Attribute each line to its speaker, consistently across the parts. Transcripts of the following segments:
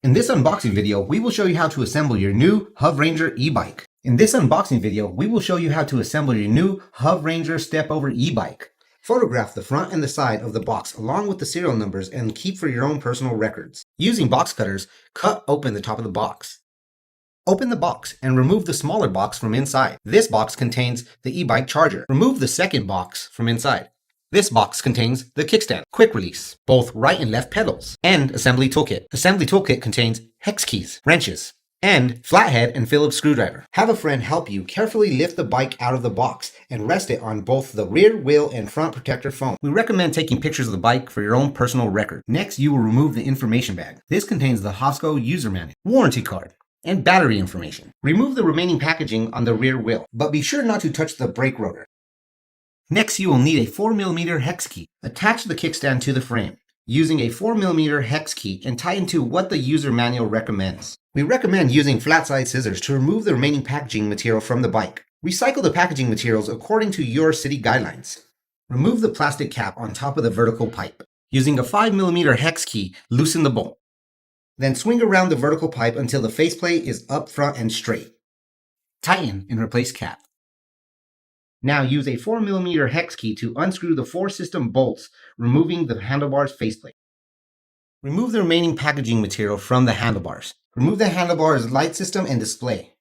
Speaker 1: In this unboxing video, we will show you how to assemble your new HovRanger e-bike. In this unboxing video, we will show you how to assemble your new HovRanger step-over e-bike. Photograph the front and the side of the box along with the serial numbers and keep for your own personal records. Using box cutters, cut open the top of the box. Open the box and remove the smaller box from inside. This box contains the e-bike charger. Remove the second box from inside. This box contains the kickstand, quick release, both right and left pedals, and assembly toolkit. Assembly toolkit contains hex keys, wrenches, and flathead and Phillips screwdriver. Have a friend help you carefully lift the bike out of the box and rest it on both the rear wheel and front protector foam. We recommend taking pictures of the bike for your own personal record. Next, you will remove the information bag. This contains the Hovsco user manual, warranty card, and battery information. Remove the remaining packaging on the rear wheel, but be sure not to touch the brake rotor. Next, you will need a 4mm hex key. Attach the kickstand to the frame using a 4mm hex key and tighten to what the user manual recommends. We recommend using flat-side scissors to remove the remaining packaging material from the bike. Recycle the packaging materials according to your city guidelines. Remove the plastic cap on top of the vertical pipe. Using a 5mm hex key, loosen the bolt. Then swing around the vertical pipe until the faceplate is up front and straight. Tighten and replace cap. Now use a 4mm hex key to unscrew the 4 system bolts, removing the handlebar's faceplate. Remove the remaining packaging material from the handlebars. Remove the handlebar's light system and display.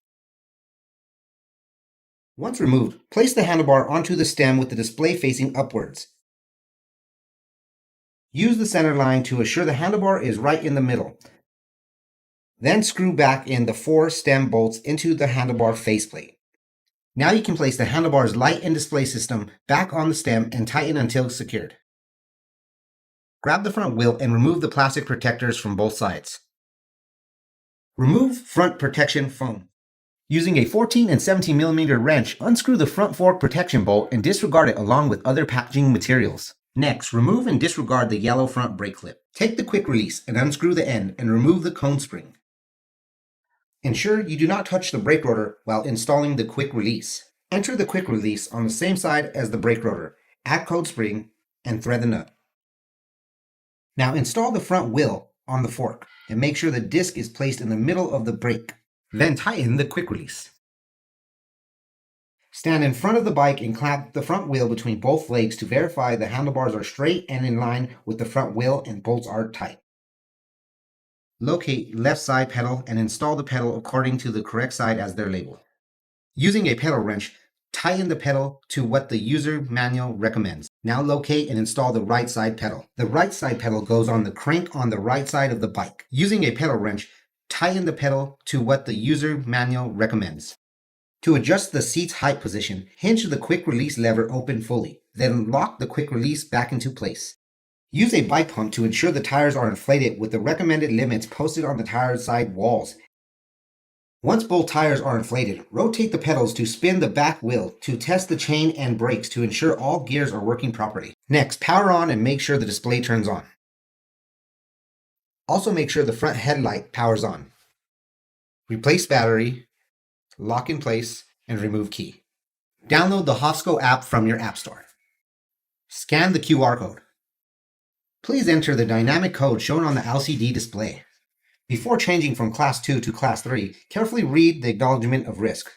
Speaker 1: Once removed, place the handlebar onto the stem with the display facing upwards. Use the center line to assure the handlebar is right in the middle. Then screw back in the 4 stem bolts into the handlebar faceplate. Now you can place the handlebar's light and display system back on the stem and tighten until secured. Grab the front wheel and remove the plastic protectors from both sides. Remove front protection foam. Using a 14 and 17mm wrench, unscrew the front fork protection bolt and disregard it along with other packaging materials. Next, remove and disregard the yellow front brake clip. Take the quick release and unscrew the end and remove the cone spring. Ensure you do not touch the brake rotor while installing the quick release. Enter the quick release on the same side as the brake rotor, add cone spring, and thread the nut. Now install the front wheel on the fork and make sure the disc is placed in the middle of the brake. Then tighten the quick release. Stand in front of the bike and clamp the front wheel between both legs to verify the handlebars are straight and in line with the front wheel and bolts are tight. Locate left side pedal and install the pedal according to the correct side as they're labeled. Using a pedal wrench, tighten the pedal to what the user manual recommends. Now locate and install the right side pedal. The right side pedal goes on the crank on the right side of the bike. Using a pedal wrench, tighten the pedal to what the user manual recommends. To adjust the seat's height position, hinge the quick release lever open fully, then lock the quick release back into place. Use a bike pump to ensure the tires are inflated with the recommended limits posted on the tire side walls. Once both tires are inflated, rotate the pedals to spin the back wheel to test the chain and brakes to ensure all gears are working properly. Next, power on and make sure the display turns on. Also make sure the front headlight powers on. Replace battery, lock in place, and remove key. Download the Hovsco app from your app store. Scan the QR code. Please enter the dynamic code shown on the LCD display. Before changing from Class 2 to Class 3, carefully read the acknowledgement of risk.